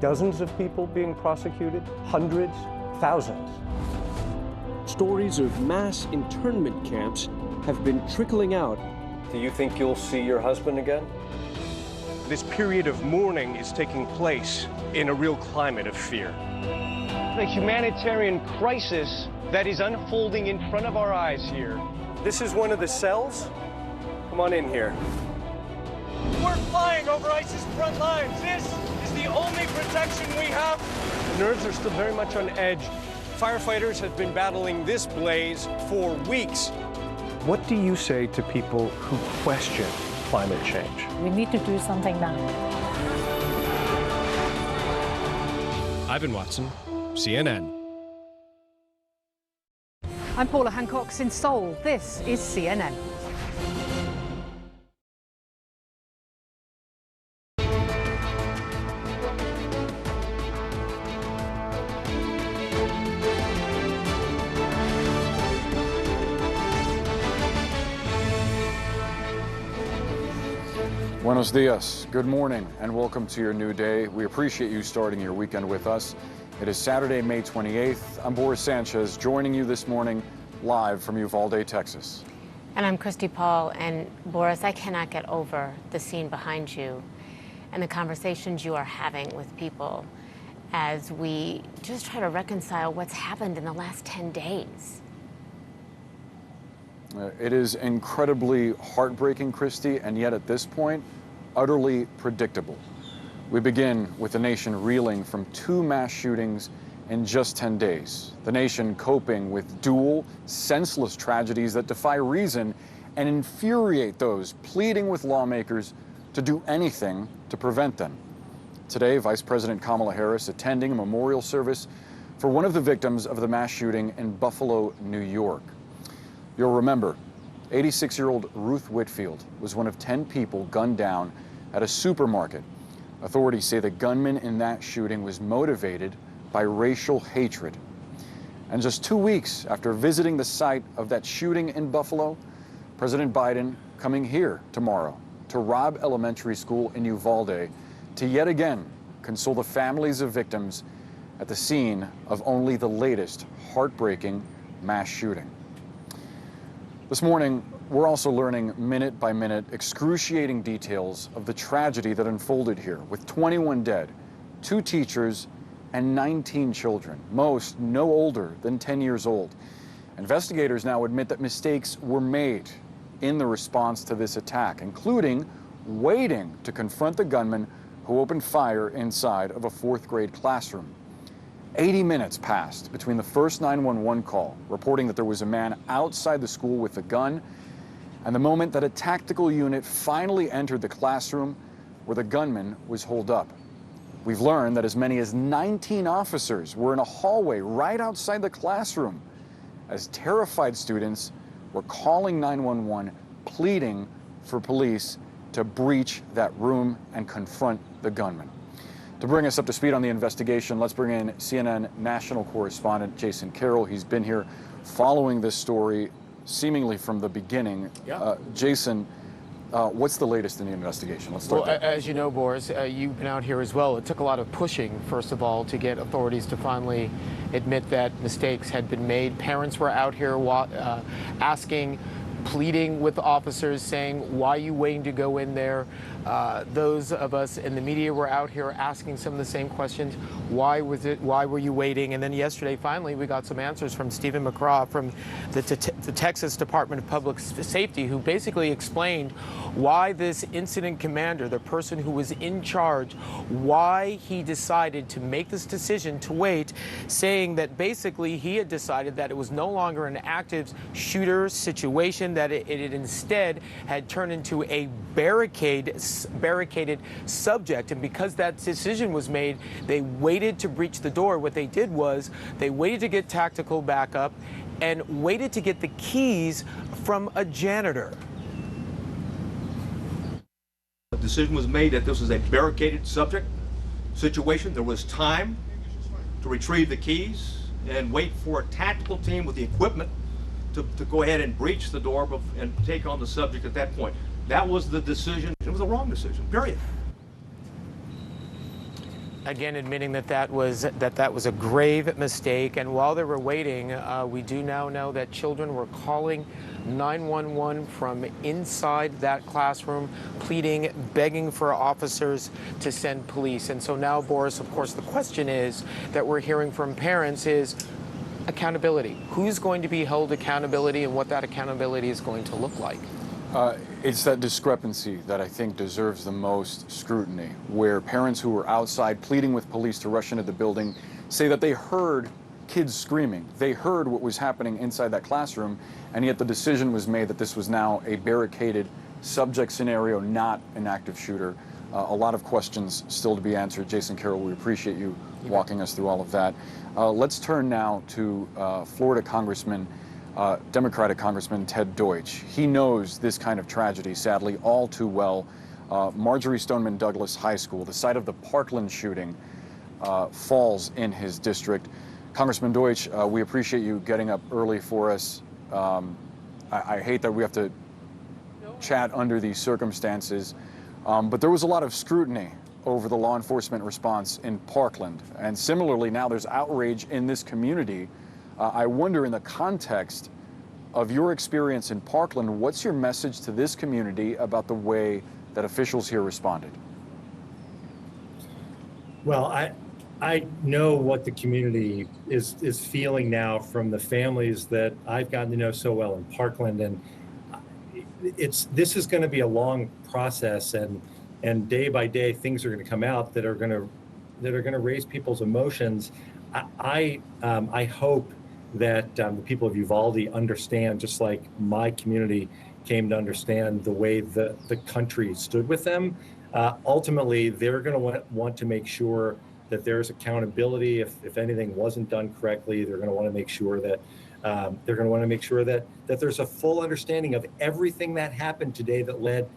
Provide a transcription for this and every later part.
dozens of people being prosecuted, hundreds, thousands. Stories of mass internment camps have been trickling out. Do you think you'll see your husband again? This period of mourning is taking place in a real climate of fear. The humanitarian crisis that is unfolding in front of our eyes here. This is one of the cells? Come on in here. We're flying over ISIS front lines. This is the only protection we have. The nerves are still very much on edge. Firefighters have been battling this blaze for weeks. What do you say to people who question climate change? We need to do something now. Ivan Watson, CNN. I'm Paula Hancock in Seoul. This is CNN. Buenos dias, good morning, and welcome to your new day. We appreciate you starting your weekend with us. It is Saturday, May 28th. I'm Boris Sanchez, joining you this morning live from Uvalde, Texas. And I'm Christy Paul, and Boris, I cannot get over the scene behind you and the conversations you are having with people as we just try to reconcile what's happened in the last 10 days. It is incredibly heartbreaking, Christy, and yet at this point, utterly predictable. We begin with the nation reeling from 2 mass shootings in just 10 days. The nation coping with dual, senseless tragedies that defy reason and infuriate those pleading with lawmakers to do anything to prevent them. Today, Vice President Kamala Harris attending a memorial service for one of the victims of the mass shooting in Buffalo, New York. You'll remember, 86-year-old Ruth Whitfield was one of 10 people gunned down at a supermarket. Authorities say the gunman in that shooting was motivated by racial hatred. And just 2 weeks after visiting the site of that shooting in Buffalo, President Biden coming here tomorrow to Robb Elementary School in Uvalde to yet again console the families of victims at the scene of only the latest heartbreaking mass shooting. This morning, we're also learning minute by minute excruciating details of the tragedy that unfolded here, with 21 dead, 2 teachers, and 19 children, most no older than 10 years old. Investigators now admit that mistakes were made in the response to this attack, including waiting to confront the gunman who opened fire inside of a 4th grade classroom. 80 minutes passed between the first 911 call, reporting that there was a man outside the school with a gun, and the moment that a tactical unit finally entered the classroom where the gunman was holed up. We've learned that as many as 19 officers were in a hallway right outside the classroom as terrified students were calling 911, pleading for police to breach that room and confront the gunman. To bring us up to speed on the investigation, let's bring in CNN national correspondent Jason Carroll. He's been here following this story seemingly from the beginning. Yeah. Jason, what's the latest in the investigation? Let's start Well, there. as you know, Boris, you've been out here as well. It took a lot of pushing, first of all, to get authorities to finally admit that mistakes had been made. Parents were out here asking, pleading with officers, saying, why are you waiting to go in there? Those of us in the media were out here asking some of the same questions. Why were you waiting? And then yesterday, finally, we got some answers from Stephen McCraw from the Texas Department of Public Safety, who basically explained why this incident commander, the person who was in charge, why he decided to make this decision to wait, saying that basically he had decided that it was no longer an active shooter situation, that it instead had turned into a barricaded subject. And because that decision was made, they waited to breach the door. What they did was they waited to get tactical backup and waited to get the keys from a janitor. The decision was made that this was a barricaded subject situation. There was time to retrieve the keys and wait for a tactical team with the equipment to go ahead and breach the door and take on the subject at that point. That was the decision. It was a wrong decision, period. Again, admitting that that was a grave mistake. And while they were waiting, we do now know that children were calling 911 from inside that classroom, pleading, begging for officers to send police. And so now, Boris, of course, the question is that we're hearing from parents is accountability. Who's going to be held accountability and what that accountability is going to look like? It's that discrepancy that I think deserves the most scrutiny, where parents who were outside pleading with police to rush into the building say that they heard kids screaming. They heard what was happening inside that classroom, and yet the decision was made that this was now a barricaded subject scenario, not an active shooter. A lot of questions still to be answered. Jason Carroll, we appreciate you walking us through all of that. Let's turn now to Florida Congressman Democratic Congressman Ted Deutsch. He knows this kind of tragedy, sadly, all too well. Marjory Stoneman Douglas High School, the site of the Parkland shooting, falls in his district. Congressman Deutsch, we appreciate you getting up early for us. I hate that we have to chat under these circumstances, but there was a lot of scrutiny over the law enforcement response in Parkland. And similarly, now there's outrage in this community. I wonder, in the context of your experience in Parkland, what's your message to this community about the way that officials here responded? Well, I know what the community is feeling now from the families that I've gotten to know so well in Parkland, and this is going to be a long process, and day by day things are going to come out that are going to raise people's emotions. I hope that the people of Uvalde understand, just like my community came to understand the way the country stood with them. Ultimately, they're going to want to make sure that there's accountability. If anything wasn't done correctly, they're going to want to make sure that that there's a full understanding of everything that happened today that led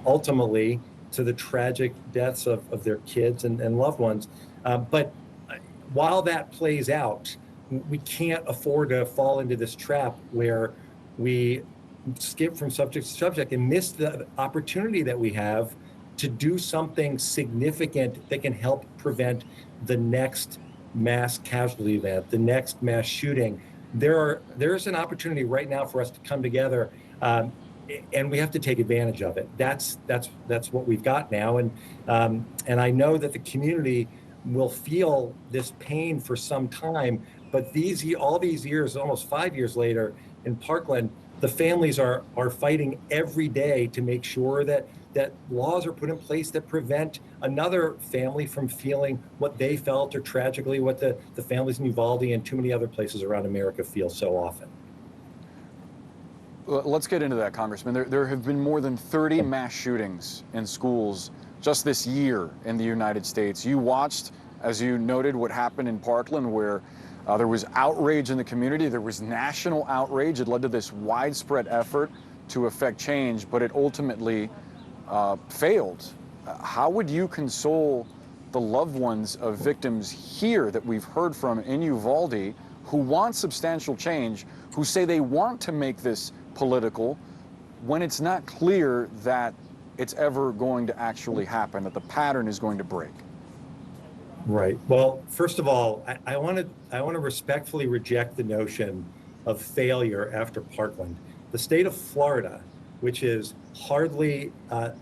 ultimately to the tragic deaths of their kids and loved ones. But while that plays out, we can't afford to fall into this trap where we skip from subject to subject and miss the opportunity that we have to do something significant that can help prevent the next mass casualty event, the next mass shooting. There's an opportunity right now for us to come together, and we have to take advantage of it. That's what we've got now, and I know that the community will feel this pain for some time. But all these years, almost 5 years later in Parkland, the families are fighting every day to make sure that laws are put in place that prevent another family from feeling what they felt, or tragically what the families in Uvalde and too many other places around America feel so often. Well, let's get into that, Congressman. There have been more than 30 mass shootings in schools just this year in the United States. You watched, as you noted, what happened in Parkland, where there was outrage in the community. There was national outrage. It led to this widespread effort to effect change, but it ultimately failed. How would you console the loved ones of victims here that we've heard from in Uvalde who want substantial change, who say they want to make this political, when it's not clear that it's ever going to actually happen, that the pattern is going to break? Right. Well, first of all, I want to respectfully reject the notion of failure after Parkland. The state of Florida, which is hardly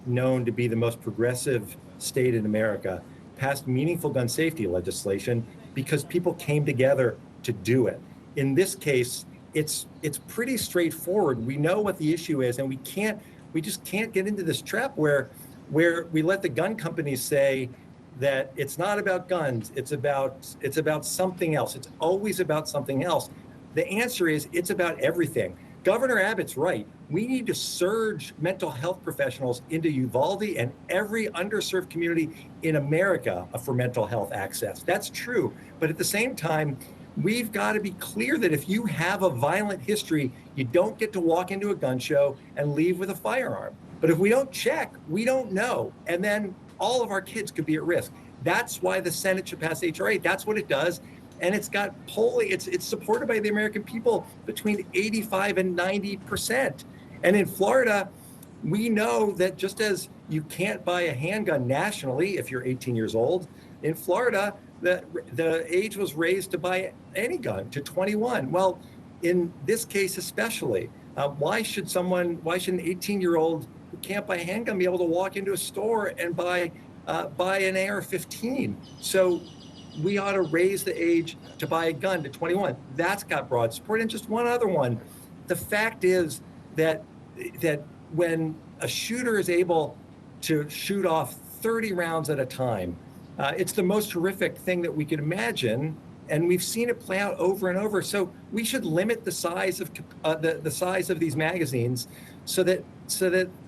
known to be the most progressive state in America, passed meaningful gun safety legislation because people came together to do it. In this case, it's pretty straightforward. We know what the issue is, and we just can't get into this trap where we let the gun companies say that it's not about guns, it's about something else. It's always about something else. The answer is it's about everything. Governor Abbott's right. We need to surge mental health professionals into Uvalde and every underserved community in America for mental health access. That's true. But at the same time, we've got to be clear that if you have a violent history, you don't get to walk into a gun show and leave with a firearm. But if we don't check, we don't know. And then all of our kids could be at risk. That's why the Senate should pass H.R. 8. That's what it does. And it's got polling, it's supported by the American people between 85 and 90%. And in Florida, we know that just as you can't buy a handgun nationally if you're 18 years old, In Florida, the age was raised to buy any gun to 21. Well, in this case especially, why should an 18-year-old who can't buy a handgun be able to walk into a store and buy an AR-15? So we ought to raise the age to buy a gun to 21. That's got broad support. And just one other one, the fact is that when a shooter is able to shoot off 30 rounds at a time, it's the most horrific thing that we could imagine, and we've seen it play out over and over. So we should limit the size of the size of these magazines, so that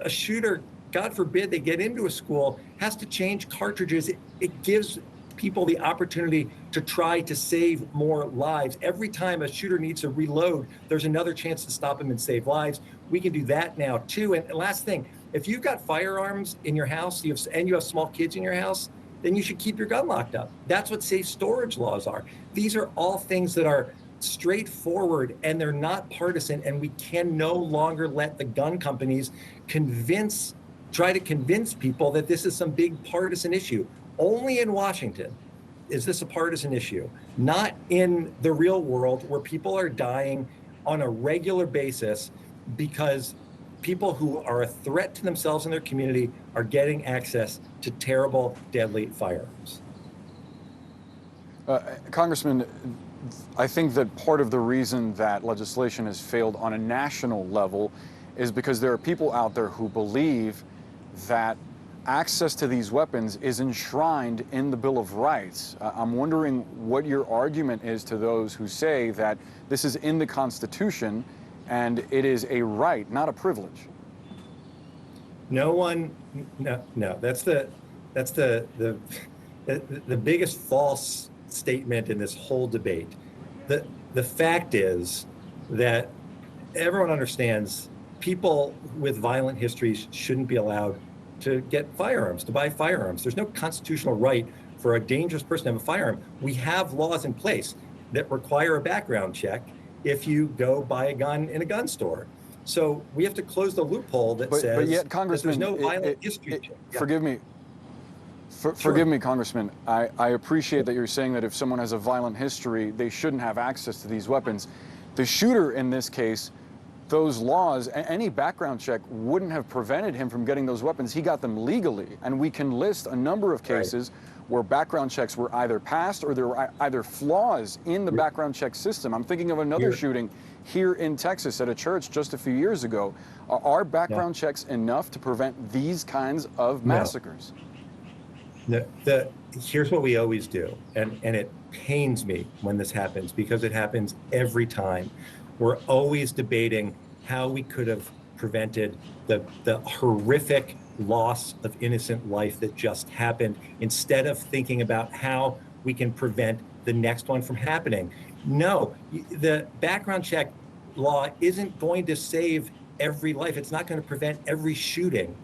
a shooter, God forbid, they get into a school, has to change cartridges. It gives people the opportunity to try to save more lives. Every time a shooter needs to reload, there's another chance to stop him and save lives. We can do that now too. And last thing, if you've got firearms in your house and you have small kids in your house, then you should keep your gun locked up. That's what safe storage laws are. These are all things that are straightforward, and they're not partisan, and we can no longer let the gun companies try to convince people that this is some big partisan issue. Only in Washington is this a partisan issue, not in the real world, where people are dying on a regular basis because people who are a threat to themselves and their community are getting access to terrible, deadly firearms. Congressman, I think that part of the reason that legislation has failed on a national level is because there are people out there who believe that access to these weapons is enshrined in the Bill of Rights. I'm wondering what your argument is to those who say that this is in the Constitution and it is a right, not a privilege. No. That's the biggest false statement in this whole debate. The fact is that everyone understands people with violent histories shouldn't be allowed to get firearms, to buy firearms. There's no constitutional right for a dangerous person to have a firearm. We have laws in place that require a background check if you go buy a gun in a gun store. So we have to close the loophole that says but yet, Congressman, there's no violent history check. Forgive me. Forgive me, Congressman. I appreciate that you're saying that if someone has a violent history, they shouldn't have access to these weapons. The shooter in this case, those laws, any background check wouldn't have prevented him from getting those weapons. He got them legally. And we can list a number of cases where background checks were either passed or there were either flaws in the background check system. I'm thinking of another shooting here in Texas at a church just a few years ago. Are background checks enough to prevent these kinds of massacres? Here's what we always do, and it pains me when this happens because it happens every time. We're always debating how we could have prevented the horrific loss of innocent life that just happened, instead of thinking about how we can prevent the next one from happening. No, the background check law isn't going to save every life. It's not going to prevent every shooting.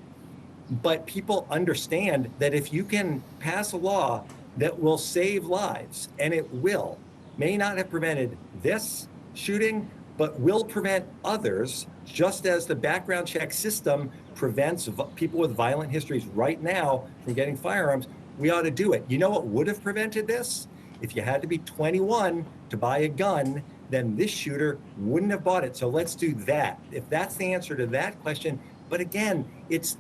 But people understand that if you can pass a law that will save lives, and it will, may not have prevented this shooting, but will prevent others, just as the background check system prevents people with violent histories right now from getting firearms, we ought to do it. You know what would have prevented this? If you had to be 21 to buy a gun, then this shooter wouldn't have bought it. So let's do that. If that's the answer to that question. But again, it's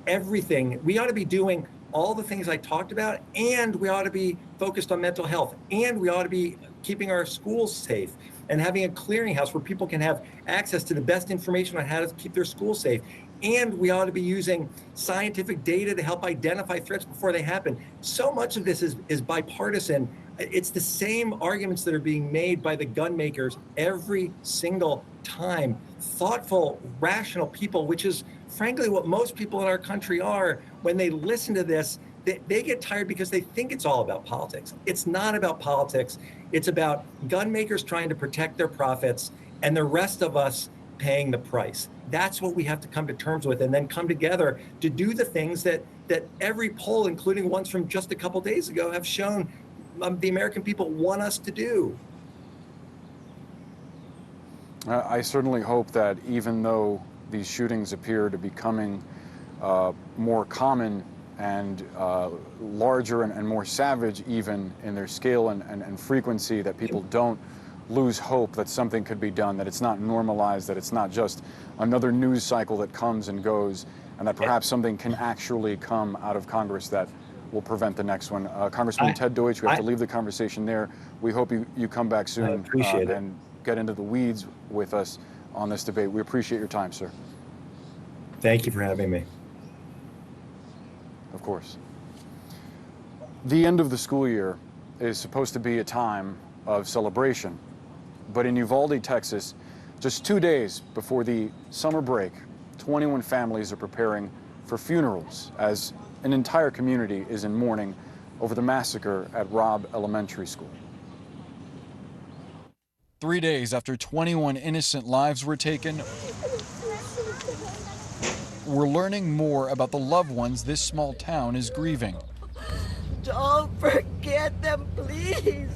everything. We ought to be doing all the things I talked about, and we ought to be focused on mental health, and we ought to be keeping our schools safe and having a clearinghouse where people can have access to the best information on how to keep their schools safe. And we ought to be using scientific data to help identify threats before they happen. So much of this is bipartisan. It's the same arguments that are being made by the gun makers every single time. Thoughtful, rational people, which is frankly what most people in our country are, when they listen to this, they get tired because they think it's all about politics. It's not about politics. It's about gun makers trying to protect their profits and the rest of us paying the price. That's what we have to come to terms with, and then come together to do the things that every poll, including ones from just a couple days ago, have shown the American people want us to do. I certainly hope that even though these shootings appear to be becoming more common and larger and more savage even in their scale and frequency, that people don't lose hope that something could be done, that it's not normalized, that it's not just another news cycle that comes and goes, and that perhaps something can actually come out of Congress that will prevent the next one. Congressman Ted Deutsch, we have to leave the conversation there. We hope you come back soon and get into the weeds with us on this debate. We appreciate your time, sir. Thank you for having me. Of course. The end of the school year is supposed to be a time of celebration, but in Uvalde, Texas, just 2 days before the summer break, 21 families are preparing for funerals as an entire community is in mourning over the massacre at Robb Elementary School. 3 days after 21 innocent lives were taken, we're learning more about the loved ones this small town is grieving. Don't forget them, please.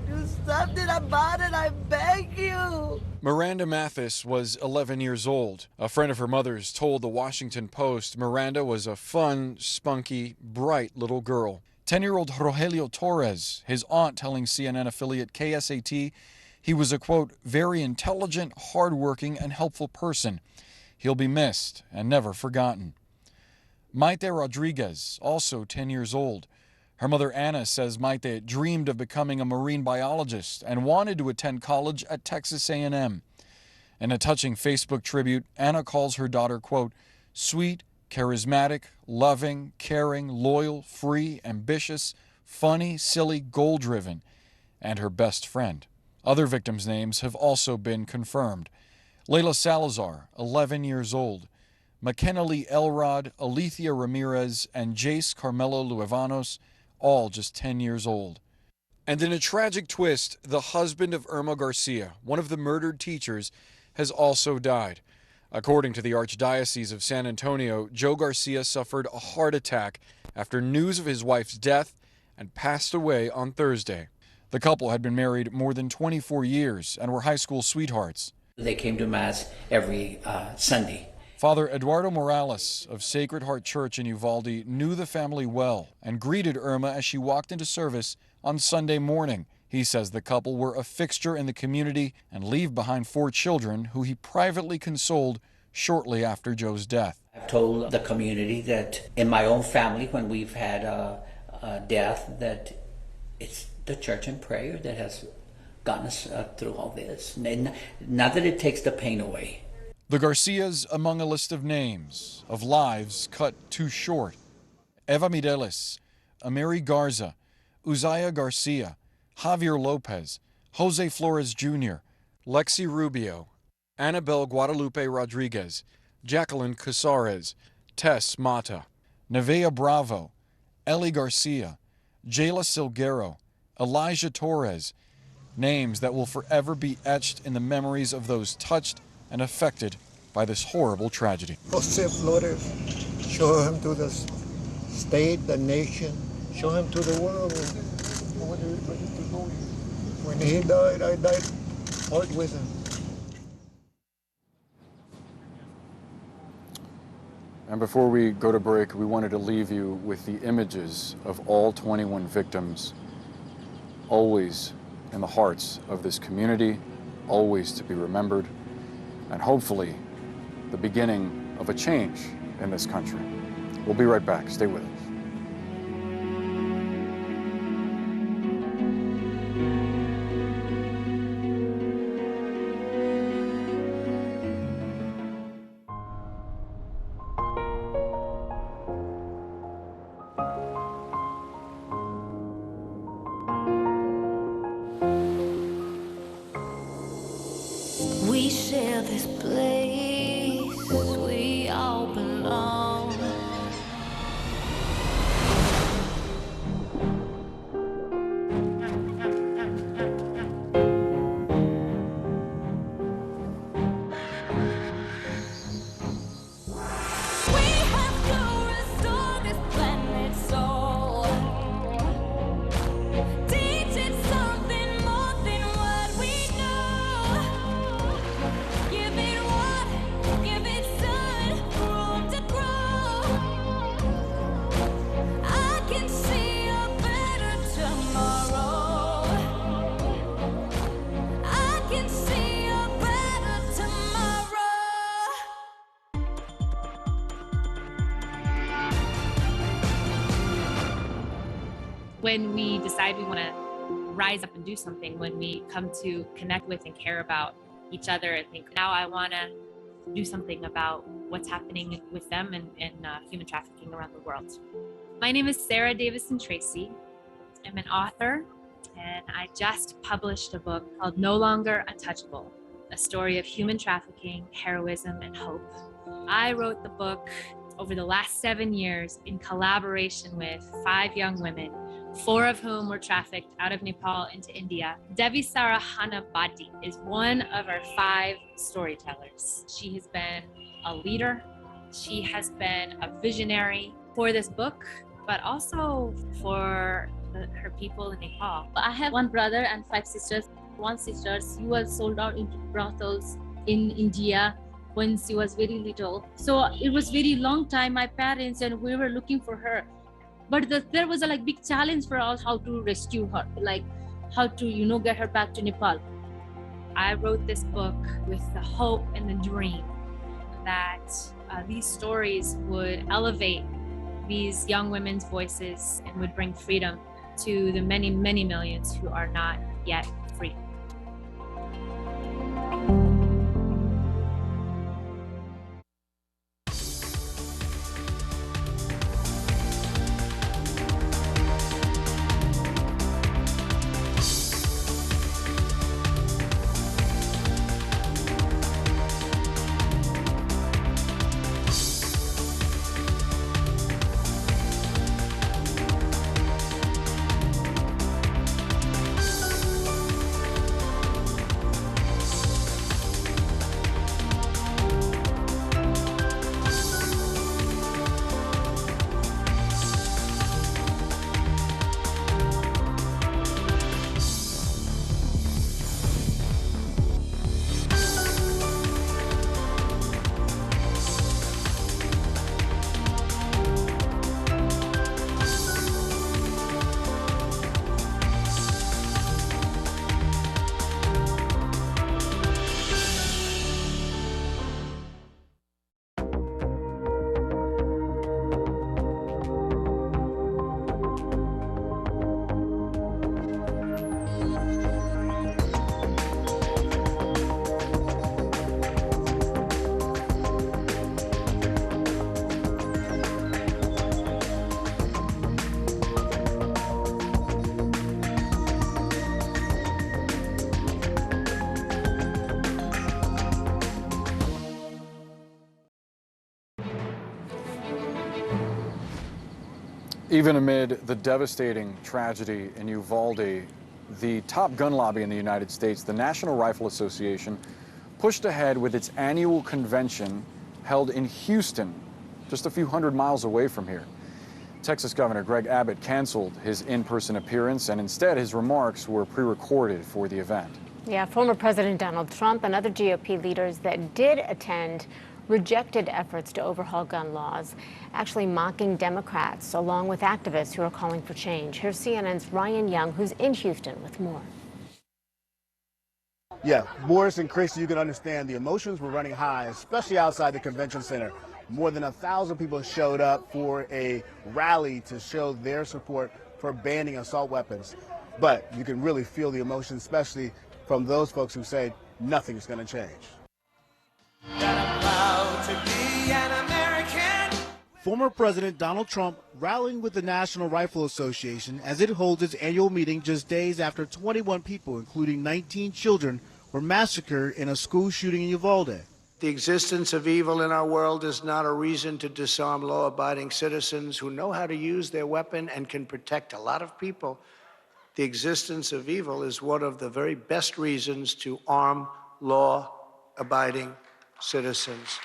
Do something about it, I beg you. Miranda Mathis was 11 years old. A friend of her mother's told the Washington Post Miranda was a fun, spunky, bright little girl. 10-year-old Rogelio Torres, his aunt telling CNN affiliate KSAT he was a, quote, very intelligent, hardworking, and helpful person. He'll be missed and never forgotten. Maite Rodriguez, also 10 years old. Her mother Anna says Maite dreamed of becoming a marine biologist and wanted to attend college at Texas A&M. In a touching Facebook tribute, Anna calls her daughter, quote, sweet, charismatic, loving, caring, loyal, free, ambitious, funny, silly, goal-driven, and her best friend. Other victims' names have also been confirmed. Layla Salazar, 11 years old. McKenna Lee Elrod, Alethea Ramirez, and Jace Carmelo Luevanos, all just 10 years old. And in a tragic twist, the husband of Irma Garcia, one of the murdered teachers, has also died. According to the Archdiocese of San Antonio, Joe Garcia suffered a heart attack after news of his wife's death and passed away on Thursday. The couple had been married more than 24 years and were high school sweethearts. They came to Mass every Sunday. Father Eduardo Morales of Sacred Heart Church in Uvalde knew the family well and greeted Irma as she walked into service on Sunday morning. He says the couple were a fixture in the community and leave behind 4 children who he privately consoled shortly after Joe's death. I've told the community that in my own family, when we've had a death, that it's the church and prayer that has gotten us through all this. Not that it takes the pain away. The Garcias among a list of names, of lives cut too short. Eva Mireles, Ameri Garza, Uzziah Garcia, Javier Lopez, Jose Flores Jr., Lexi Rubio, Annabelle Guadalupe Rodriguez, Jacqueline Casares, Tess Mata, Nevea Bravo, Ellie Garcia, Jayla Silguero, Elijah Torres, names that will forever be etched in the memories of those touched and affected by this horrible tragedy. Jose Flores, show him to the state, the nation, show him to the world. When he died, I died hard with him. And before we go to break, we wanted to leave you with the images of all 21 victims, always in the hearts of this community, always to be remembered, and hopefully the beginning of a change in this country. We'll be right back. Stay with us. We share this place, we all belong. when we decide we want to rise up and do something, when we come to connect with and care about each other and think, now I want to do something about what's happening with them and human trafficking around the world. My name is Sarah Davison Tracy. I'm an author, and I just published a book called No Longer Untouchable, a story of human trafficking, heroism, and hope. I wrote the book over the last 7 years in collaboration with 5 young women, 4 of whom were trafficked out of Nepal into India. Devi Sarahana Bhatti is one of our 5 storytellers. She has been a leader. She has been a visionary for this book, but also for her people in Nepal. I have 1 brother and 5 sisters. One sister, she was sold out into brothels in India when she was very little. So it was very long time, my parents and we were looking for her. But there was a big challenge for us how to rescue her, how to, get her back to Nepal. I wrote this book with the hope and the dream that these stories would elevate these young women's voices and would bring freedom to the many, many millions who are not yet free. Even amid the devastating tragedy in Uvalde, the top gun lobby in the United States, the National Rifle Association, pushed ahead with its annual convention held in Houston, just a few hundred miles away from here. Texas Governor Greg Abbott canceled his in-person appearance, and instead his remarks were pre-recorded for the event. Yeah, former President Donald Trump and other GOP leaders that did attend rejected efforts to overhaul gun laws, actually mocking Democrats, along with activists who are calling for change. Here's CNN's Ryan Young, who's in Houston with more. Yeah, Boris and Chris, you can understand the emotions were running high, especially outside the convention center. More than 1,000 people showed up for a rally to show their support for banning assault weapons. But you can really feel the emotion, especially from those folks who say nothing's going to change. Former President Donald Trump rallying with the National Rifle Association as it holds its annual meeting just days after 21 people, including 19 children, were massacred in a school shooting in Uvalde. The existence of evil in our world is not a reason to disarm law-abiding citizens who know how to use their weapon and can protect a lot of people. The existence of evil is one of the very best reasons to arm law-abiding citizens.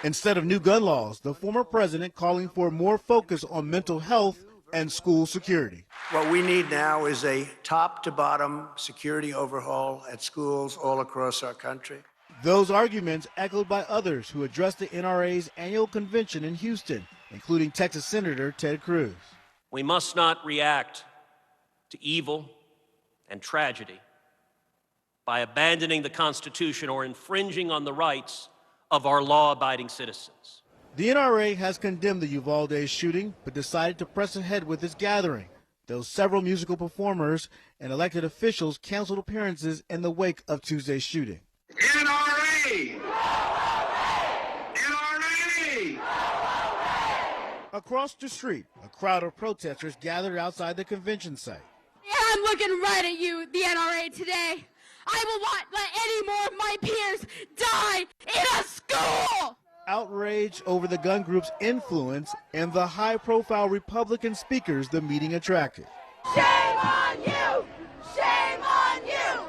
Instead of new gun laws, the former president calling for more focus on mental health and school security. What we need now is a top-to-bottom security overhaul at schools all across our country. Those arguments echoed by others who addressed the NRA's annual convention in Houston, including Texas Senator Ted Cruz. We must not react to evil and tragedy by abandoning the Constitution or infringing on the rights of our law-abiding citizens. The NRA has condemned the Uvalde shooting, but decided to press ahead with its gathering, though several musical performers and elected officials canceled appearances in the wake of Tuesday's shooting. NRA! NRA! Across the street, a crowd of protesters gathered outside the convention site. I'm looking right at you, the NRA, today. I will not let any more of my peers die in a school! Outrage over the gun group's influence and the high-profile Republican speakers the meeting attracted. Shame on you! Shame on you!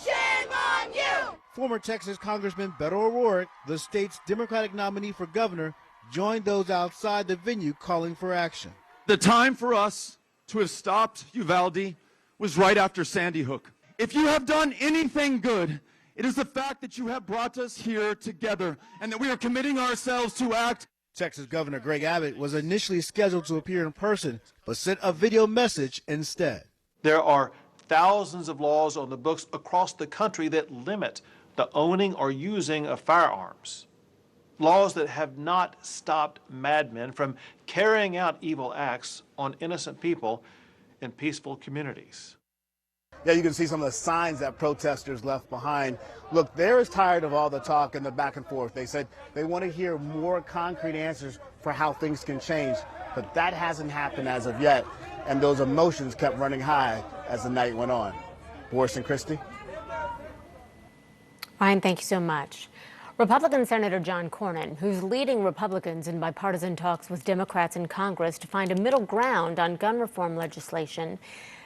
Shame on you! Former Texas Congressman Beto O'Rourke, the state's Democratic nominee for governor, joined those outside the venue calling for action. The time for us to have stopped Uvalde was right after Sandy Hook. If you have done anything good, it is the fact that you have brought us here together and that we are committing ourselves to act. Texas Governor Greg Abbott was initially scheduled to appear in person, but sent a video message instead. There are thousands of laws on the books across the country that limit the owning or using of firearms. Laws that have not stopped madmen from carrying out evil acts on innocent people in peaceful communities. Yeah, you can see some of the signs that protesters left behind. Look, they're as tired of all the talk and the back and forth. They said they want to hear more concrete answers for how things can change, but that hasn't happened as of yet, and those emotions kept running high as the night went on. Boris and Christy? Ryan, thank you so much. Republican Senator John Cornyn, who's leading Republicans in bipartisan talks with Democrats in Congress to find a middle ground on gun reform legislation,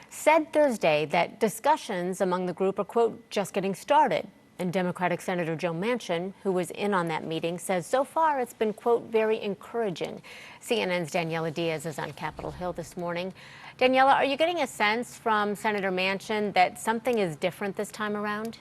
said Thursday that discussions among the group are, quote, just getting started. And Democratic Senator Joe Manchin, who was in on that meeting, says so far it's been, quote, very encouraging. CNN's Daniela Diaz is on Capitol Hill this morning. Daniela, are you getting a sense from Senator Manchin that something is different this time around?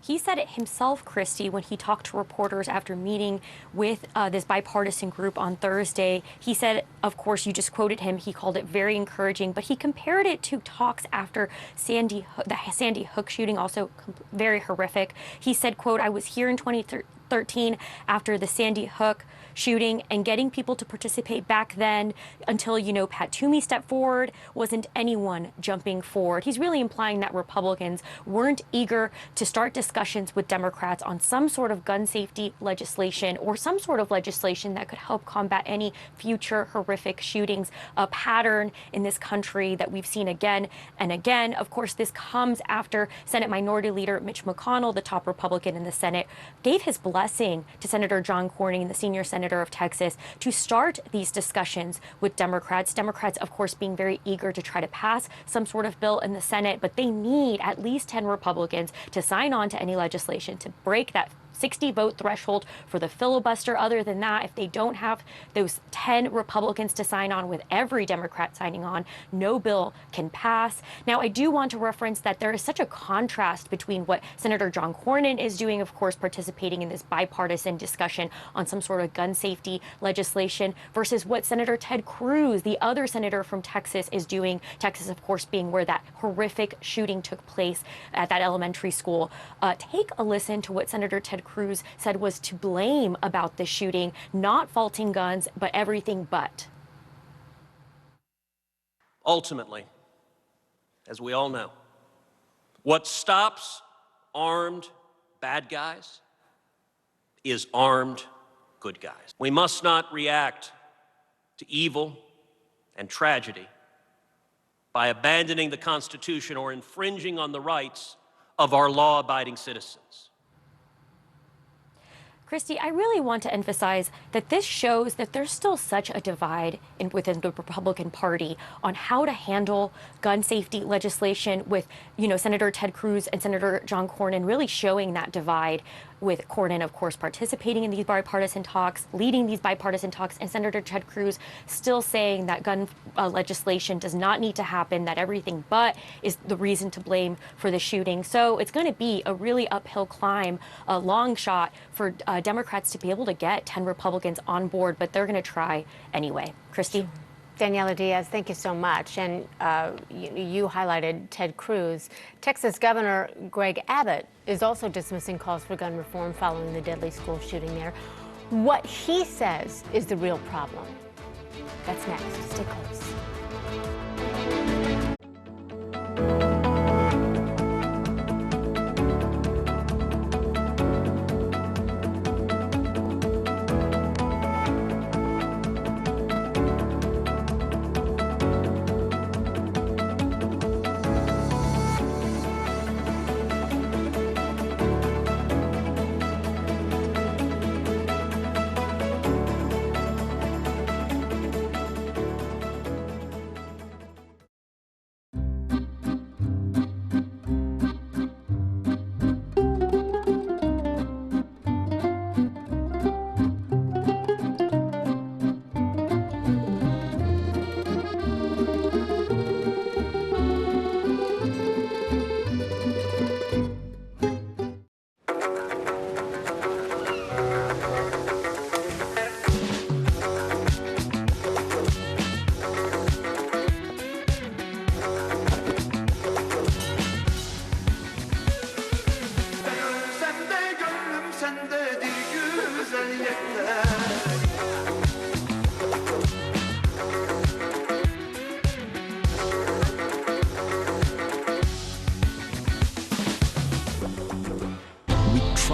He said it himself, Christy, when he talked to reporters after meeting with this bipartisan group on Thursday. He said, of course, you just quoted him, he called it very encouraging, but he compared it to talks after the Sandy Hook shooting, also very horrific. He said, quote, I was here in 2013 after the Sandy Hook shooting and getting people to participate back then until, you know, Pat Toomey stepped forward, wasn't anyone jumping forward. He's really implying that Republicans weren't eager to start discussions with Democrats on some sort of gun safety legislation or some sort of legislation that could help combat any future horrific shootings, a pattern in this country that we've seen again and again. Of course, this comes after Senate Minority Leader Mitch McConnell, the top Republican in the Senate, gave his blessing to Senator John Cornyn, the senior senator of Texas, to start these discussions with Democrats. Democrats, of course, being very eager to try to pass some sort of bill in the Senate, but they need at least 10 Republicans to sign on to any legislation to break that 60-vote threshold for the filibuster. Other than that, if they don't have those 10 Republicans to sign on, with every Democrat signing on, no bill can pass. Now, I do want to reference that there is such a contrast between what Senator John Cornyn is doing, of course, participating in this bipartisan discussion on some sort of gun safety legislation, versus what Senator Ted Cruz, the other senator from Texas, is doing. Texas, of course, being where that horrific shooting took place at that elementary school. Take a listen to what Senator Ted Cruz said was to blame about this shooting, not faulting guns, but everything but. Ultimately, as we all know, what stops armed bad guys is armed good guys. We must not react to evil and tragedy by abandoning the Constitution or infringing on the rights of our law-abiding citizens. Christy, I really want to emphasize that this shows that there's still such a divide within the Republican Party on how to handle gun safety legislation, with, you know, Senator Ted Cruz and Senator John Cornyn really showing that divide, with Cornyn, of course, participating in these bipartisan talks, leading these bipartisan talks, and Senator Ted Cruz still saying that gun legislation does not need to happen, that everything but is the reason to blame for the shooting. So it's going to be a really uphill climb, a long shot for Democrats to be able to get 10 Republicans on board, but they're going to try anyway. Christy? Daniela Diaz, thank you so much. And you highlighted Ted Cruz. Texas Governor Greg Abbott is also dismissing calls for gun reform following the deadly school shooting there. what he says is the real problem. That's next. Stay close.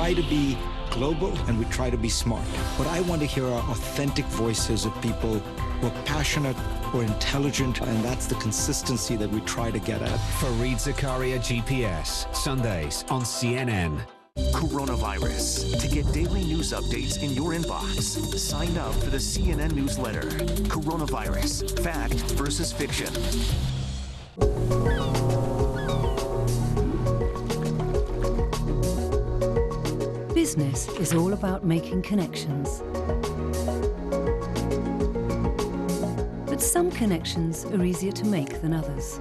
try to be global and we try to be smart. But I want to hear our authentic voices of people who are passionate or intelligent, and that's the consistency that we try to get at. Fareed Zakaria, GPS, Sundays on CNN. Coronavirus. To get daily news updates in your inbox, sign up for the CNN newsletter. Coronavirus. Fact versus fiction. Business is all about making connections. But some connections are easier to make than others.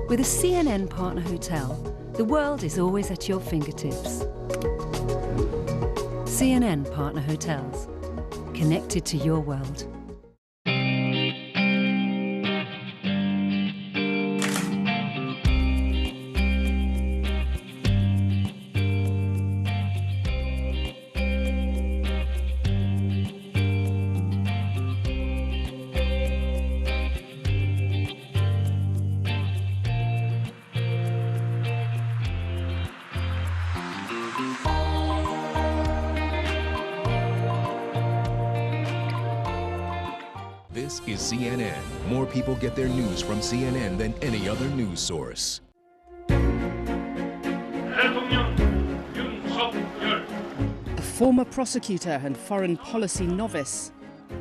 With a CNN partner hotel, the world is always at your fingertips. CNN partner hotels, connected to your world. This is CNN. More people get their news from CNN than any other news source. A former prosecutor and foreign policy novice,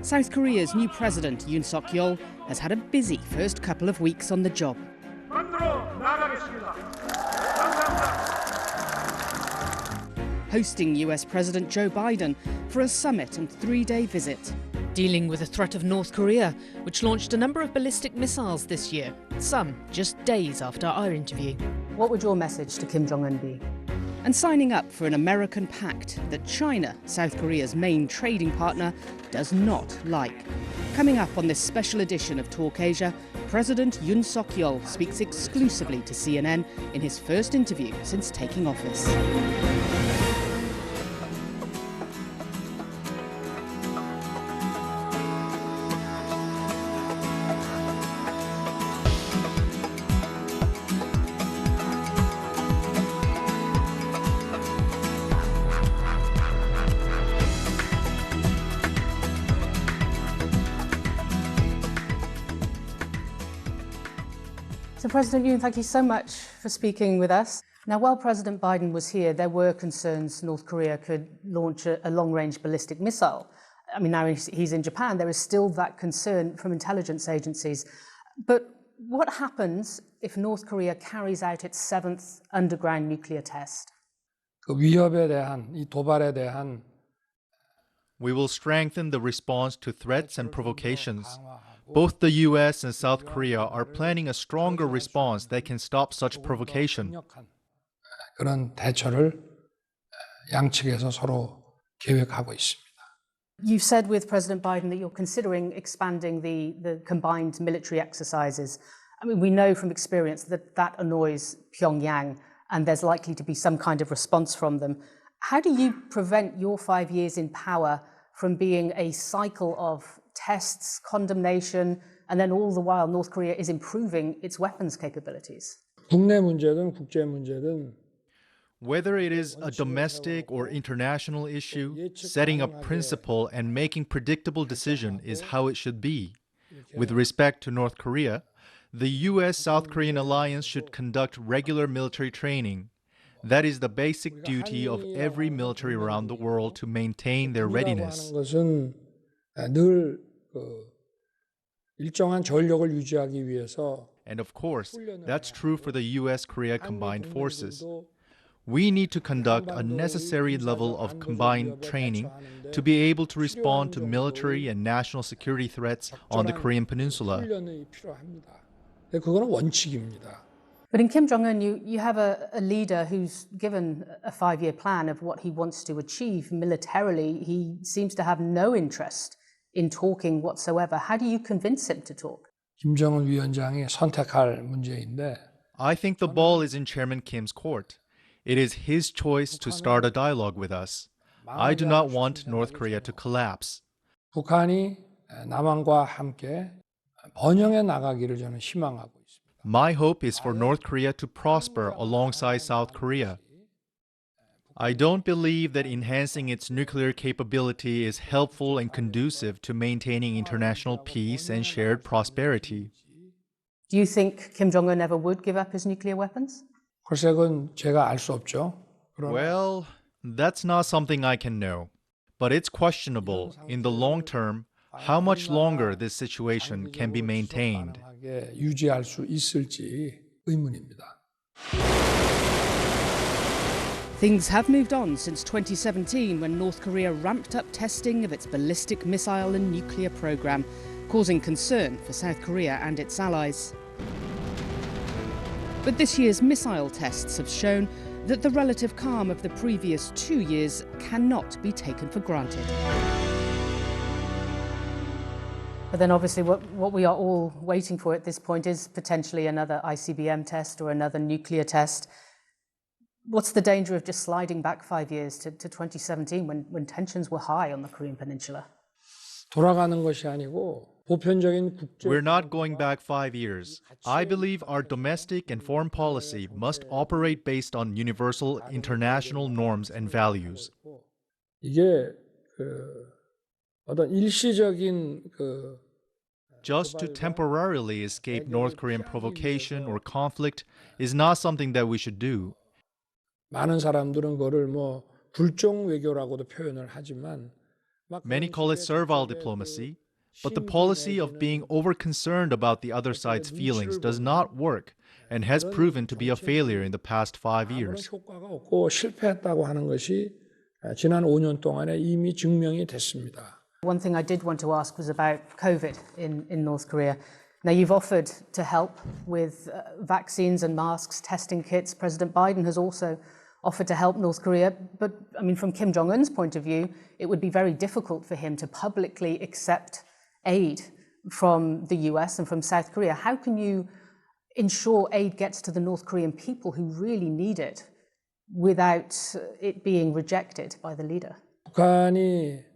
South Korea's new president, Yoon Suk-yeol, has had a busy first couple of weeks on the job. Hosting US President Joe Biden for a summit and three-day visit. Dealing with the threat of North Korea, which launched a number of ballistic missiles this year, some just days after our interview. What would your message to Kim Jong-un be? And signing up for an American pact that China, South Korea's main trading partner, does not like. Coming up on this special edition of Talk Asia, President Yoon Suk-yeol speaks exclusively to CNN in his first interview since taking office. So President Yoon, thank you so much for speaking with us. Now, while President Biden was here, there were concerns North Korea could launch a long-range ballistic missile. I mean, now he's in Japan, there is still that concern from intelligence agencies. But what happens if North Korea carries out its 7th underground nuclear test? 그 위협에 대한, 이 도발에 대한 We will strengthen the response to threats and provocations. Both the US and South Korea are planning a stronger response that can stop such provocation. 그런 대처를 양측에서 서로 계획하고 있습니다. You've said with President Biden that you're considering expanding the combined military exercises. I mean, we know from experience that that annoys Pyongyang. and there's likely to be some kind of response from them. How do you prevent your 5 years in power from being a cycle of tests, condemnation, and then all the while North Korea is improving its weapons capabilities? 국내 문제든 국제 문제든 Whether it is a domestic or international issue, setting a principle and making predictable decision is how it should be. With respect to North Korea, the U.S.-South Korean alliance should conduct regular military training. That is the basic duty of every military around the world to maintain their readiness. 것은 늘 일정한 전력을 유지하기 위해서 And of course, that's true for the U.S.-Korea combined forces. We need to conduct a necessary level of combined training to be able to respond to military and national security threats on the Korean Peninsula. 훈련이 필요합니다. 그거는 원칙입니다. But in Kim Jong-un, you have a leader who's given a 5-year plan of what he wants to achieve militarily. He seems to have no interest in talking whatsoever. How do you convince him to talk? 김정은 위원장이 선택할 문제인데 I think the ball is in Chairman Kim's court. It is his choice to start a dialogue with us. I do not want North Korea to collapse. 북한이 남한과 함께 번영해 나가기를 저는 희망하고 있습니다. My hope is for North Korea to prosper alongside South Korea. I don't believe that enhancing its nuclear capability is helpful and conducive to maintaining international peace and shared prosperity. Do you think Kim Jong-un ever would give up his nuclear weapons? 글쎄 그건 제가 알 수 없죠. Well, that's not something I can know. But it's questionable, in the long term, how much longer this situation can be maintained. 유지할 수 있을지 의문입니다. Things have moved on since 2017 when North Korea ramped up testing of its ballistic missile and nuclear program, causing concern for South Korea and its allies. But this year's missile tests have shown that the relative calm of the previous 2 years cannot be taken for granted. But then obviously what we are all waiting for at this point is potentially another ICBM test or another nuclear test. What's the danger of just sliding back 5 years to 2017 when tensions were high on the Korean Peninsula? 돌아가는 것이 아니고 보편적인 국제 We're not going back 5 years. I believe our domestic and foreign policy must operate based on universal international norms and values. 이게 어떤 일시적인 Just to temporarily escape North Korean provocation or conflict is not something that we should do. 많은 사람들은 그거를 뭐 불종 외교라고도 표현을 하지만 Many call it servile diplomacy, but the policy of being over-concerned about the other side's feelings does not work and has proven to be a failure in the past 5 years. 효과가 없고 실패했다고 하는 것이 지난 5년 동안에 이미 증명이 됐습니다. One thing I did want to ask was about COVID in North Korea. Now, you've offered to help with vaccines and masks, testing kits. President Biden has also offered to help North Korea. But, I mean, from Kim Jong-un's point of view, it would be very difficult for him to publicly accept aid from the US and from South Korea. How can you ensure aid gets to the North Korean people who really need it without it being rejected by the leader? 북한이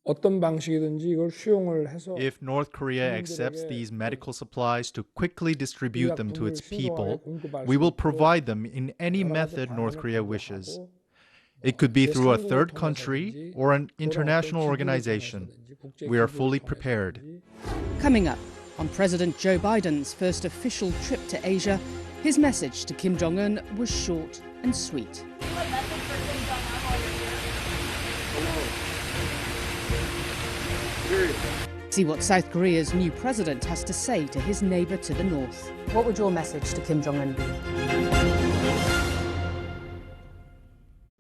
어떤 방식이든지 이걸 수용을 해서 If North Korea accepts these medical supplies to quickly distribute them to its people, we will provide them in any method North Korea wishes. It could be through a third country or an international organization. We are fully prepared. Coming up, on President Joe Biden's first official trip to Asia, his message to Kim Jong-un was short and sweet. See what South Korea's new president has to say to his neighbour to the north. What would your message to Kim Jong-un be?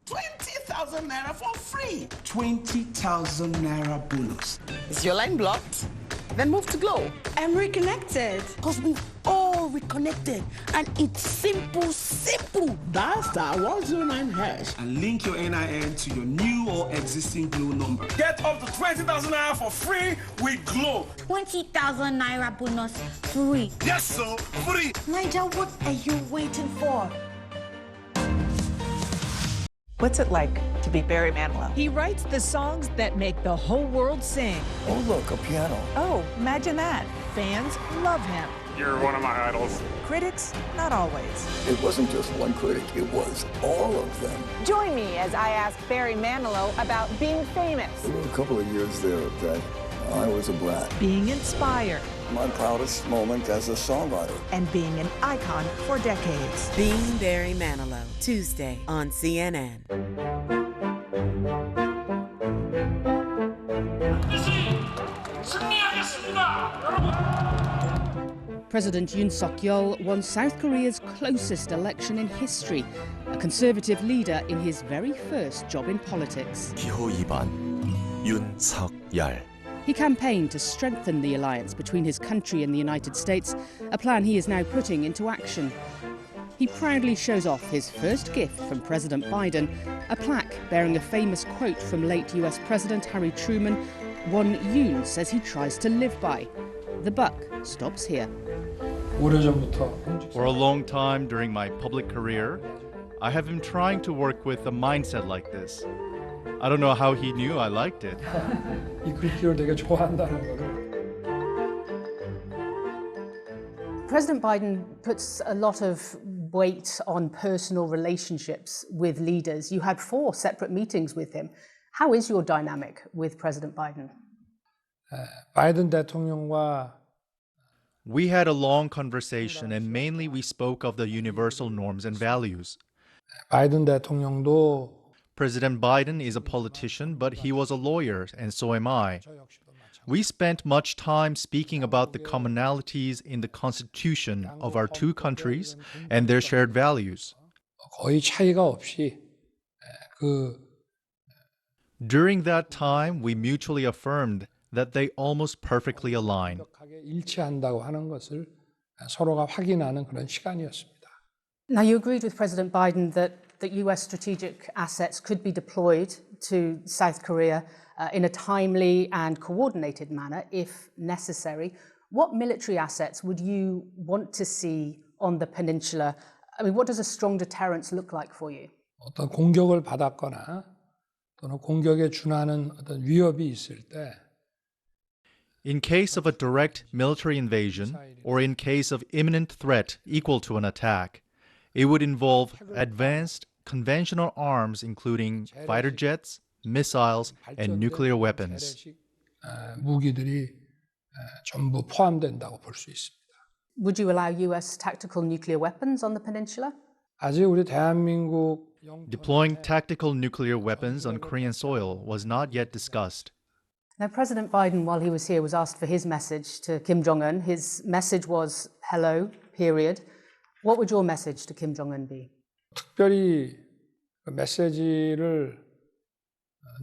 20,000 naira for free. 20,000 naira bonus. Is your line blocked? Then move to Glow. I'm reconnected. Because we've all reconnected. And it's simple, simple. Dial *109# and link your NIN to your new or existing Glow number. Get up to 20,000 naira for free with Glow. 20,000 naira bonus free. Yes, so free. Naija, what are you waiting for? What's it like to be Barry Manilow? He writes the songs that make the whole world sing. Oh, look, a piano. Oh, imagine that. Fans love him. You're one of my idols. Critics, not always. It wasn't just one critic, it was all of them. Join me as I ask Barry Manilow about being famous. There were a couple of years there that I was a brat. Being inspired. My proudest moment as a songwriter. And being an icon for decades. Being Barry Manilow, Tuesday on CNN. President Yoon Suk-yeol won South Korea's closest election in history, a conservative leader in his very first job in politics. 기호 2번 윤석열. He campaigned to strengthen the alliance between his country and the United States, a plan he is now putting into action. He proudly shows off his first gift from President Biden, a plaque bearing a famous quote from late US President Harry Truman, one Yoon says he tries to live by. The buck stops here. For a long time during my public career, I have been trying to work with a mindset like this. I don't know how he knew I liked it. 이 글귀를 되게 좋아한다는 거를. President Biden puts a lot of weight on personal relationships with leaders. You had 4 separate meetings with him. How is your dynamic with President Biden? 바이든 대통령과 We had a long conversation and mainly we spoke of the universal norms and values. 바이든 대통령도 President Biden is a politician, but he was a lawyer, and so am I. We spent much time speaking about the commonalities in the constitution of our two countries and their shared values. 거의 차이가 없이 During that time, we mutually affirmed that they almost perfectly align. 일치한다고 하는 것을 서로가 확인하는 그런 시간이었습니다. Now, you agreed with President Biden that US strategic assets could be deployed to South Korea in a timely and coordinated manner if necessary. What military assets would you want to see on the peninsula? I mean, what does a strong deterrence look like for you? 어떤 공격을 받았거나 또는 공격에 준하는 어떤 위협이 있을 때 In case of a direct military invasion or in case of imminent threat equal to an attack, it would involve advanced conventional arms including fighter jets, missiles, and nuclear weapons. 무기들이 전부 포함된다고 볼 수 있습니다. Would you allow US tactical nuclear weapons on the peninsula? 아직 우리 대한민국 Deploying tactical nuclear weapons on Korean soil was not yet discussed. Now, President Biden, while he was here, was asked for his message to Kim Jong-un. His message was, hello, period. What would your message to Kim Jong-un be? 특별히 메시지를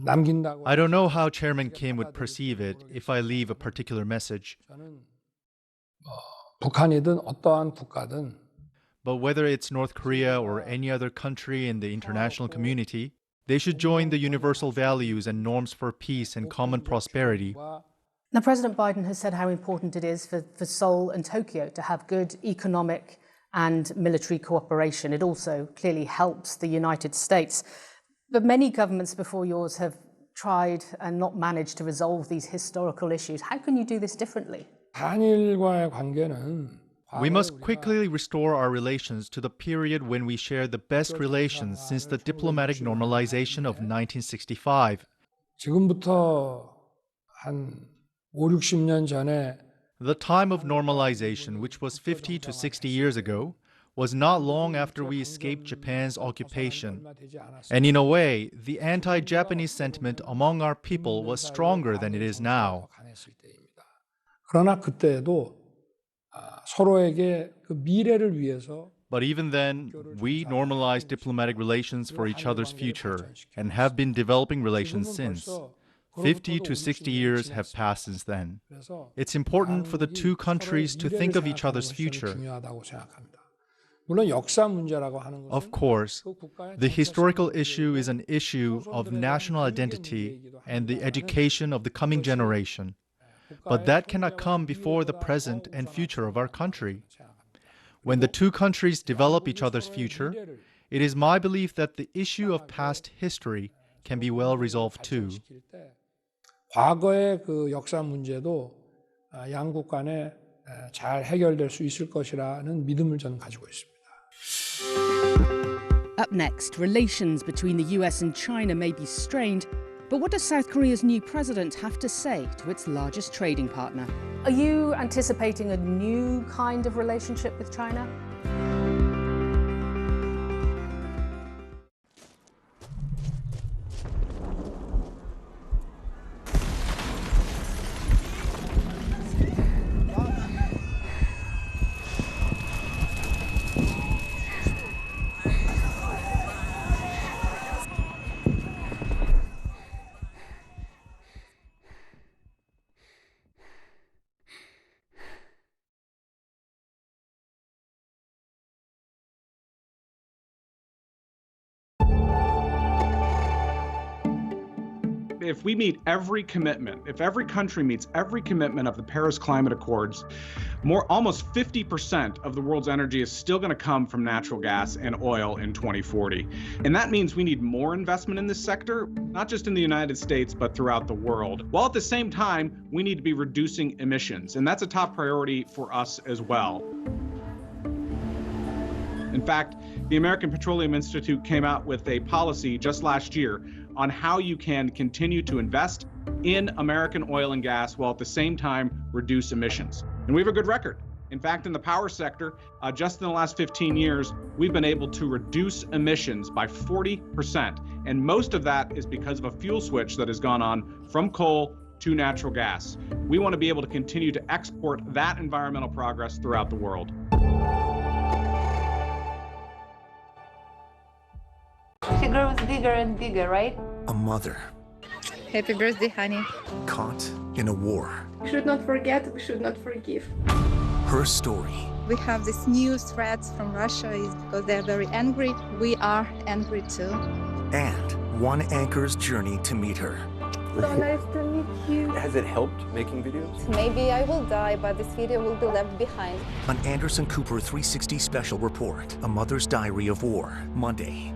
남긴다고 I don't know how Chairman Kim would perceive it if I leave a particular message. 북한이든 어떠한 국가든 But whether it's North Korea or any other country in the international community, they should join the universal values and norms for peace and common prosperity. Now, President Biden has said how important it is for Seoul and Tokyo to have good economic and military cooperation. It also clearly helps the United States. But many governments before yours have tried and not managed to resolve these historical issues. How can you do this differently? 한일과의 관계는 We must quickly restore our relations to the period when we shared the best relations since the diplomatic normalization of 1965. 지금부터 한 5, 60년 전에 The time of normalization, which was 50 to 60 years ago, was not long after we escaped Japan's occupation. And in a way, the anti-Japanese sentiment among our people was stronger than it is now. 그러나 그때도 서로에게 그 미래를 위해서 But even then, we normalized diplomatic relations for each other's future and have been developing relations since. 50 to 60 years have passed since then. It's important for the two countries to think of each other's future. Of course, the historical issue is an issue of national identity and the education of the coming generation. But that cannot come before the present and future of our country. When the two countries develop each other's future, It is my belief that the issue of past history can be well resolved too. 과거의 그 역사 문제도 양국 간에 잘 해결될 수 있을 것이라는 믿음을 저는 가지고 있습니다. Up next, relations between the US and China may be strained, but what does South Korea's new president have to say to its largest trading partner? Are you anticipating a new kind of relationship with China? If we meet every commitment, if every country meets every commitment of the Paris Climate Accords, almost 50% of the world's energy is still going to come from natural gas and oil in 2040. And that means we need more investment in this sector, not just in the United States, but throughout the world. While at the same time, we need to be reducing emissions. And that's a top priority for us as well. In fact, the American Petroleum Institute came out with a policy just last year on how you can continue to invest in American oil and gas while at the same time reduce emissions. And we have a good record. In fact, in the power sector, just in the last 15 years, we've been able to reduce emissions by 40%. And most of that is because of a fuel switch that has gone on from coal to natural gas. We want to be able to continue to export that environmental progress throughout the world. She grows bigger and bigger, right? A mother Happy birthday, honey. caught in a war. We should not forget, we should not forgive. Her story. We have these new threats from Russia is because they're very angry. We are angry too. And one anchor's journey to meet her. So nice to meet you. Has it helped making videos? Maybe I will die, but this video will be left behind. An Anderson Cooper 360 special report. A Mother's Diary of War. Monday.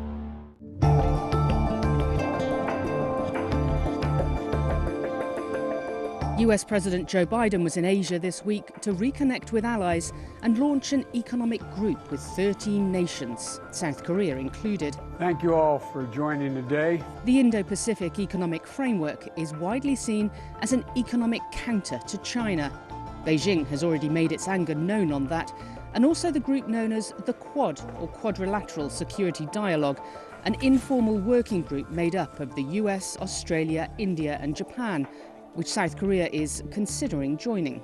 US President Joe Biden was in Asia this week to reconnect with allies and launch an economic group with 13 nations, South Korea included. Thank you all for joining today. The Indo-Pacific Economic Framework is widely seen as an economic counter to China. Beijing has already made its anger known on that, and also the group known as the Quad, or Quadrilateral Security Dialogue, an informal working group made up of the US, Australia, India and Japan, which South Korea is considering joining.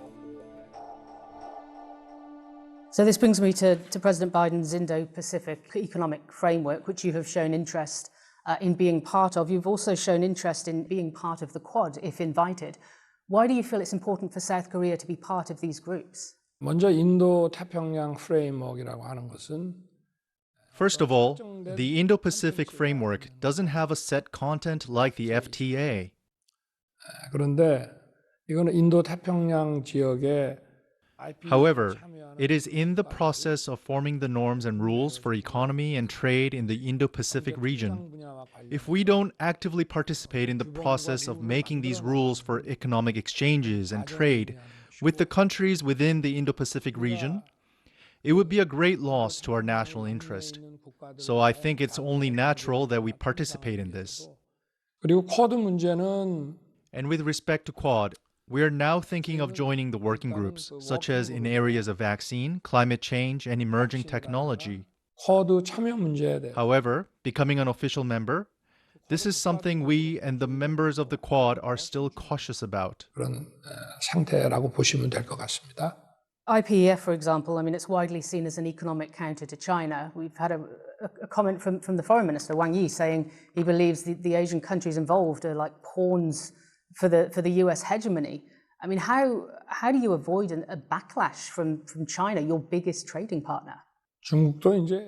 So this brings me to President Biden's Indo-Pacific Economic Framework, which you have shown interest in being part of. You've also shown interest in being part of the Quad, if invited. Why do you feel it's important for South Korea to be part of these groups? 먼저 인도 태평양 프레임워크라고 하는 것은 First of all, the Indo-Pacific Framework doesn't have a set content like the FTA. 그런데 이거는 인도 태평양 지역의 However, it is in the process of forming the norms and rules for economy and trade in the Indo-Pacific region. If we don't actively participate in the process of making these rules for economic exchanges and trade with the countries within the Indo-Pacific region, it would be a great loss to our national interest. So I think it's only natural that we participate in this. 그리고 쿼드 문제는 And with respect to Quad, we are now thinking of joining the working groups, such as in areas of vaccine, climate change, and emerging technology. 쿼드 참여 문제에 대해 However, becoming an official member, this is something we and the members of the Quad are still cautious about. 그런 상태라고 보시면 될 것 같습니다. IPEF, for example, I mean, it's widely seen as an economic counter to China. We've had a comment from the Foreign Minister, Wang Yi, saying he believes the Asian countries involved are like pawns for the US hegemony. I mean, how do you avoid a backlash from China, your biggest trading partner?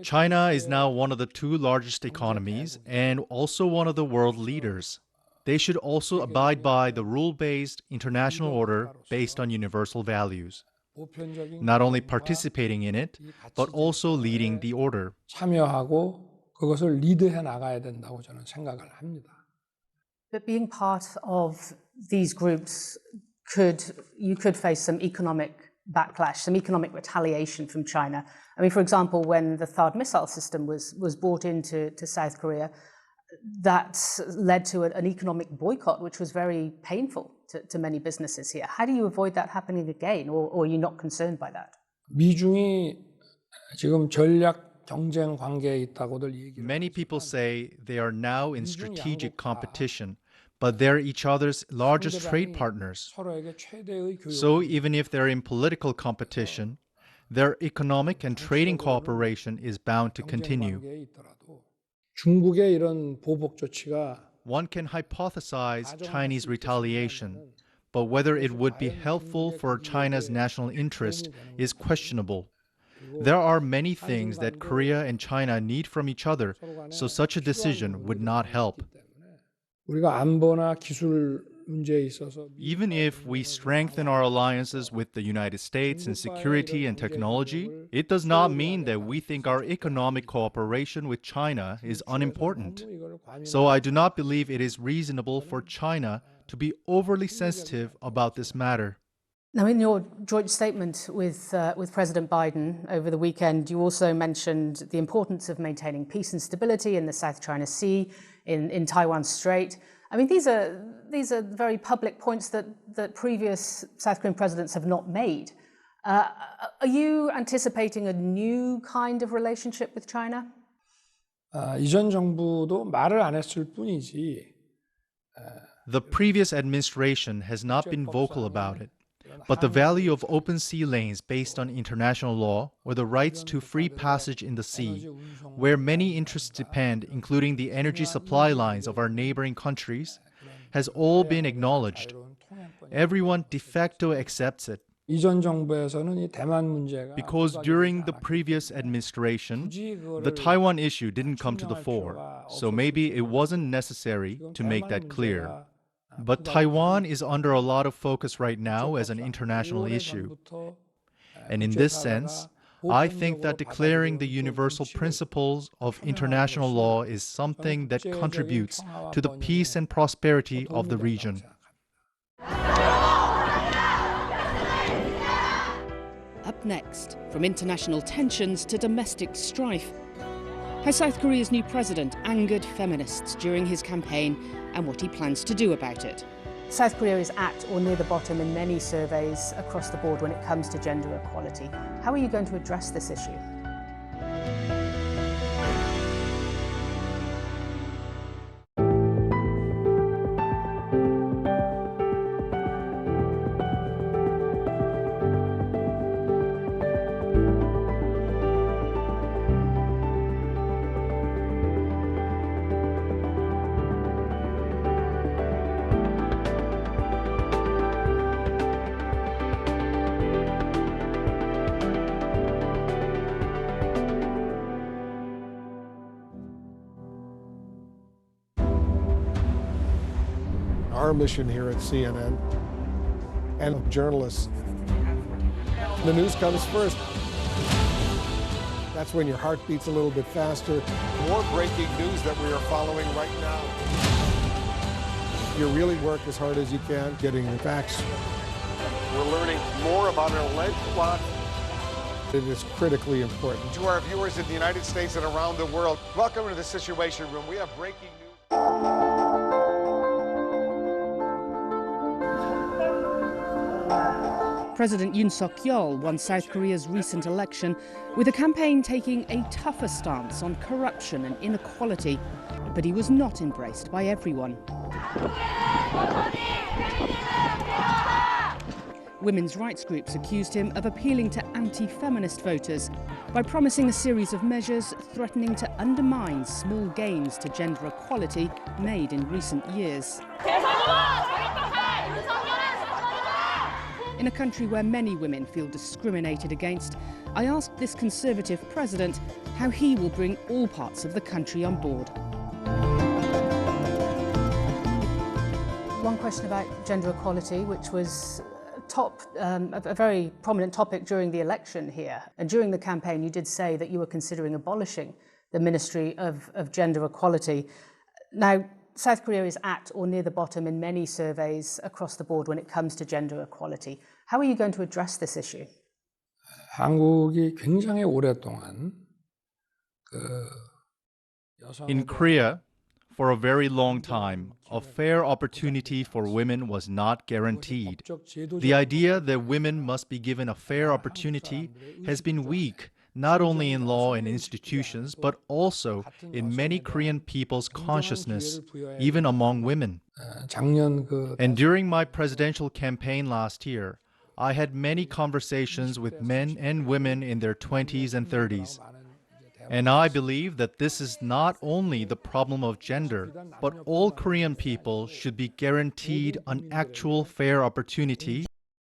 China is now one of the two largest economies and also one of the world leaders. They should also abide by the rule-based international order based on universal values, not only participating in it, but also leading the order. 참여하고 그것을 리드해 나가야 된다고 저는 생각을 합니다. But being part of these groups, you could face some economic backlash, some economic retaliation from China. I mean, for example, when the THAAD missile system was brought into South Korea, that led to an economic boycott, which was very painful to many businesses here. How do you avoid that happening again, or are you not concerned by that? 미중이 지금 전략 경쟁 관계에 있다고들 얘기를 Many people say they are now in strategic competition, but they're each other's largest trade partners. 서로에게 최대의 교육. So even if they're in political competition, their economic and trading cooperation is bound to continue. 중국의 이런 보복 조치가 One can hypothesize Chinese retaliation, but whether it would be helpful for China's national interest is questionable. There are many things that Korea and China need from each other, so such a decision would not help. 우리가 안보나 기술 문제에 있어서 Even if we strengthen our alliances with the United States in security and technology, it does not mean that we think our economic cooperation with China is unimportant. So I do not believe it is reasonable for China to be overly sensitive about this matter. Now, in your joint statement with President Biden over the weekend, you also mentioned the importance of maintaining peace and stability in the South China Sea, in Taiwan Strait. I mean, these are very public points that previous South Korean presidents have not made. Are you anticipating a new kind of relationship with China? 이전 정부도 말을 안 했을 뿐이지. The previous administration has not been vocal about it. But the value of open sea lanes based on international law, or the rights to free passage in the sea, where many interests depend, including the energy supply lines of our neighboring countries, has all been acknowledged. Everyone de facto accepts it. 이전 정부에서는 이 대만 문제가 Because during the previous administration, the Taiwan issue didn't come to the fore, so maybe it wasn't necessary to make that clear. But Taiwan is under a lot of focus right now as an international issue. And in this sense, I think that declaring the universal principles of international law is something that contributes to the peace and prosperity of the region. Up next, from international tensions to domestic strife, how South Korea's new president angered feminists during his campaign and what he plans to do about it. South Korea is at or near the bottom in many surveys across the board when it comes to gender equality. How are you going to address this issue? Our mission here at CNN and journalists, the news comes first. That's when your heart beats a little bit faster. More breaking news that we are following right now. You really work as hard as you can getting the facts. We're learning more about an alleged plot. It is critically important. To our viewers in the United States and around the world, welcome to the Situation Room. We have breaking news. President Yoon Suk-yeol won South Korea's recent election with the campaign taking a tougher stance on corruption and inequality, but he was not embraced by everyone. Women's rights groups accused him of appealing to anti-feminist voters by promising a series of measures threatening to undermine small gains to gender equality made in recent years. In a country where many women feel discriminated against, I asked this Conservative president how he will bring all parts of the country on board. One question about gender equality, which was a very prominent topic during the election here. And during the campaign, you did say that you were considering abolishing the Ministry of Gender Equality. Now, South Korea is at or near the bottom in many surveys across the board when it comes to gender equality. How are you going to address this issue? 한국이 굉장히 오랫동안 In Korea, for a very long time, a fair opportunity for women was not guaranteed. The idea that women must be given a fair opportunity has been weak, not only in law and institutions, but also in many Korean people's consciousness, even among women. And during my presidential campaign last year, I had many conversations with men and women in their 20s and 30s. And I believe that this is not only the problem of gender, but all Korean people should be guaranteed an actual fair opportunity